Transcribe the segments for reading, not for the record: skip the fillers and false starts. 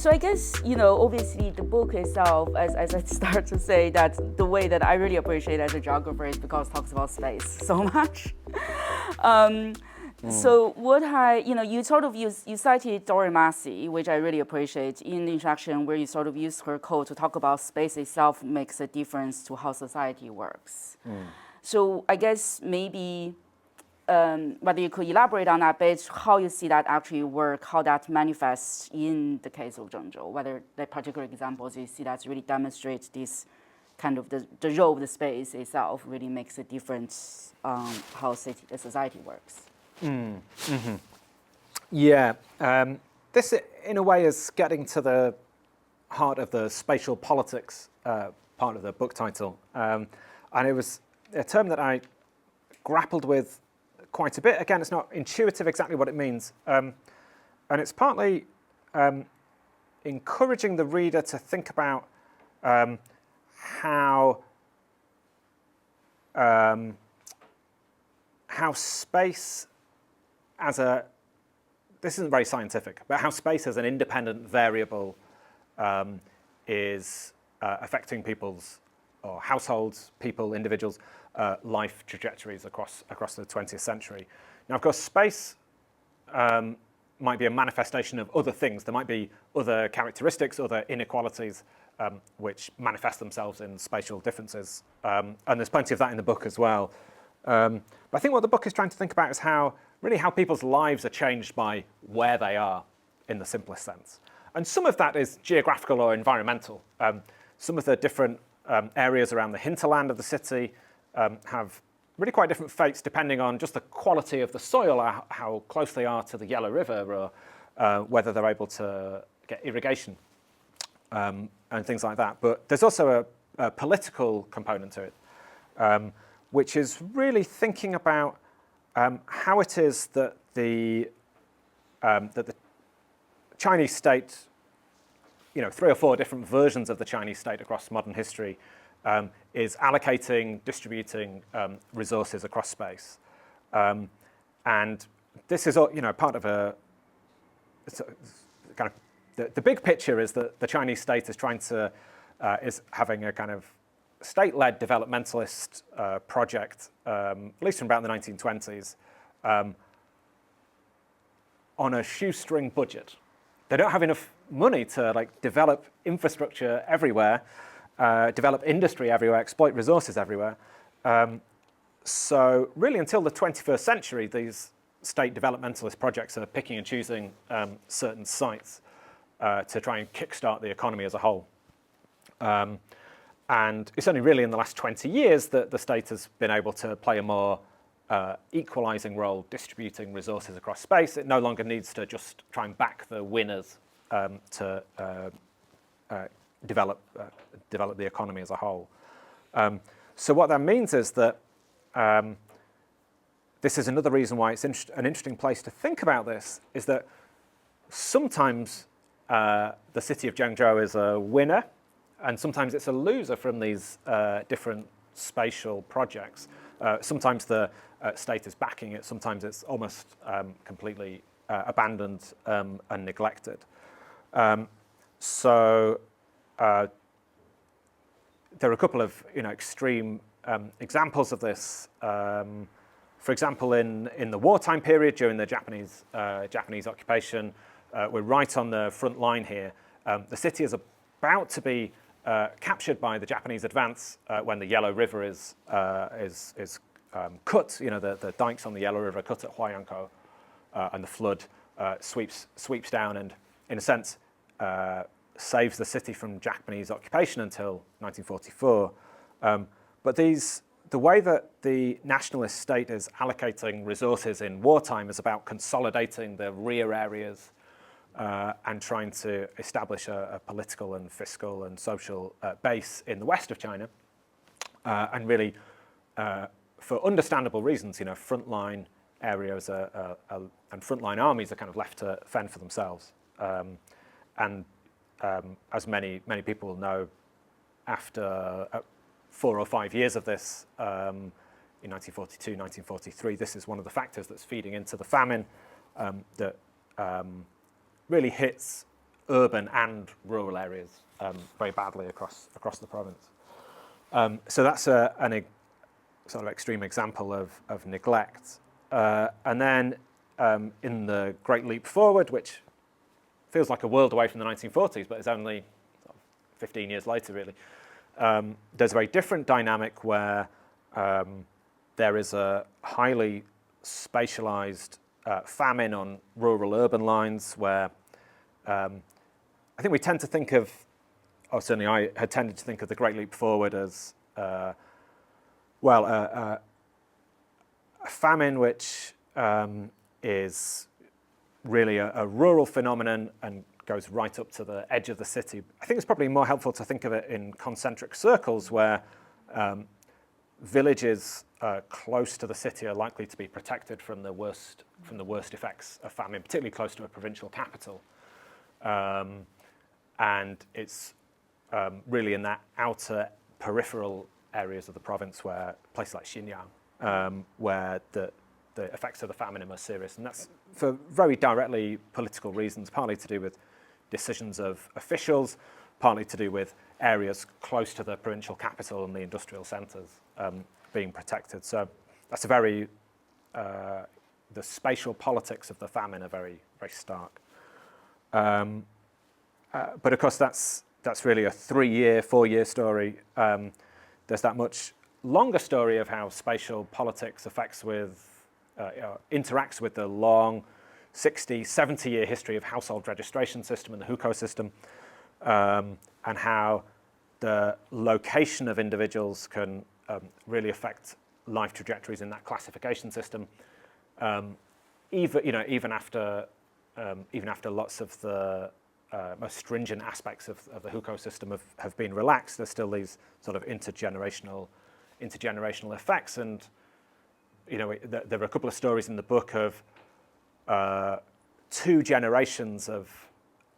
So I guess, obviously the book itself, as I start to say, that the way that I really appreciate as a geographer is because it talks about space so much. So what you sort of you cited Dora Massey, which I really appreciate in the introduction, where you sort of use her quote to talk about space itself makes a difference to how society works. So I guess maybe whether you could elaborate on that bit, how you see that actually work, how that manifests in the case of Zhengzhou, whether the particular examples you see that really demonstrate this kind of the role of the space itself really makes a difference how society works. Yeah, this in a way is getting to the heart of the spatial politics part of the book title. And it was a term that I grappled with quite a bit. Again, it's not intuitive exactly what it means. And it's partly encouraging the reader to think about how space as this isn't very scientific, but how space as an independent variable is affecting people's, or households, individuals' life trajectories across the 20th century. Now, of course, space might be a manifestation of other things. There might be other characteristics, other inequalities, which manifest themselves in spatial differences. And there's plenty of that in the book as well. But I think what the book is trying to think about is how people's lives are changed by where they are, in the simplest sense. And some of that is geographical or environmental. Some of the different areas around the hinterland of the city have really quite different fates depending on just the quality of the soil, or how close they are to the Yellow River, or whether they're able to get irrigation and things like that. But there's also a political component to it, which is really thinking about how it is that the Chinese state, 3 or 4 different versions of the Chinese state across modern history, is allocating, distributing resources across space. And this is, part of kind of, the big picture is that the Chinese state is is having a kind of state-led developmentalist project, at least from about the 1920s, on a shoestring budget. They don't have enough money to develop infrastructure everywhere, develop industry everywhere, exploit resources everywhere. So really until the 21st century, these state developmentalist projects are picking and choosing certain sites to try and kickstart the economy as a whole. And it's only really in the last 20 years that the state has been able to play a more equalizing role, distributing resources across space. It no longer needs to just try and back the winners to develop the economy as a whole. So what that means is that this is another reason why it's an interesting place to think about this, is that sometimes the city of Zhengzhou is a winner, and sometimes it's a loser from these different spatial projects. Sometimes the state is backing it, sometimes it's almost completely abandoned and neglected. So there are a couple of extreme examples of this. For example, in the wartime period during the Japanese occupation, we're right on the front line here. The city is about to be captured by the Japanese advance when the Yellow River is cut. The dikes on the Yellow River are cut at 𝗱𝗯𝗀, and the flood sweeps down and, in a sense, saves the city from Japanese occupation until 1944. But the way that the nationalist state is allocating resources in wartime is about consolidating the rear areas and trying to establish a political and fiscal and social base in the west of China. And really, for understandable reasons, frontline areas and frontline armies are kind of left to fend for themselves. And as many people know, after 4 or 5 years of this, in 1942, 1943, this is one of the factors that's feeding into the famine that really hits urban and rural areas very badly across the province. So that's an sort of extreme example of neglect. And then in the Great Leap Forward, which feels like a world away from the 1940s, but it's only 15 years later, really, there's a very different dynamic where there is a highly spatialized famine on rural-urban lines where I think we tend to think of, or certainly I had tended to think of the Great Leap Forward as, a famine which is really a rural phenomenon and goes right up to the edge of the city. I think it's probably more helpful to think of it in concentric circles where villages close to the city are likely to be protected from the worst effects of famine, particularly close to a provincial capital. And it's really in that outer peripheral areas of the province where places like Xinjiang, where the effects of the famine are most serious. And that's for very directly political reasons, partly to do with decisions of officials, partly to do with areas close to the provincial capital and the industrial centres being protected. So that's a very, the spatial politics of the famine are very, very stark. But of course, that's really a 3-year, 4-year story. There's that much longer story of how spatial politics interacts with the long 60, 70-year history of household registration system and the hukou system, and how the location of individuals can really affect life trajectories in that classification system. Even after lots of the most stringent aspects of the hukou system have been relaxed, there's still these sort of intergenerational effects. And there are a couple of stories in the book of 2 generations of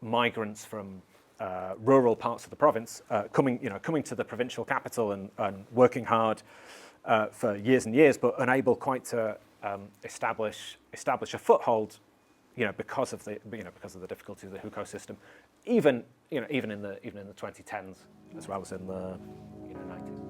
migrants from rural parts of the province coming to the provincial capital and working hard for years and years, but unable quite to establish a foothold, because of the difficulties of the hukou system, even in the 2010s as well as in the 90s.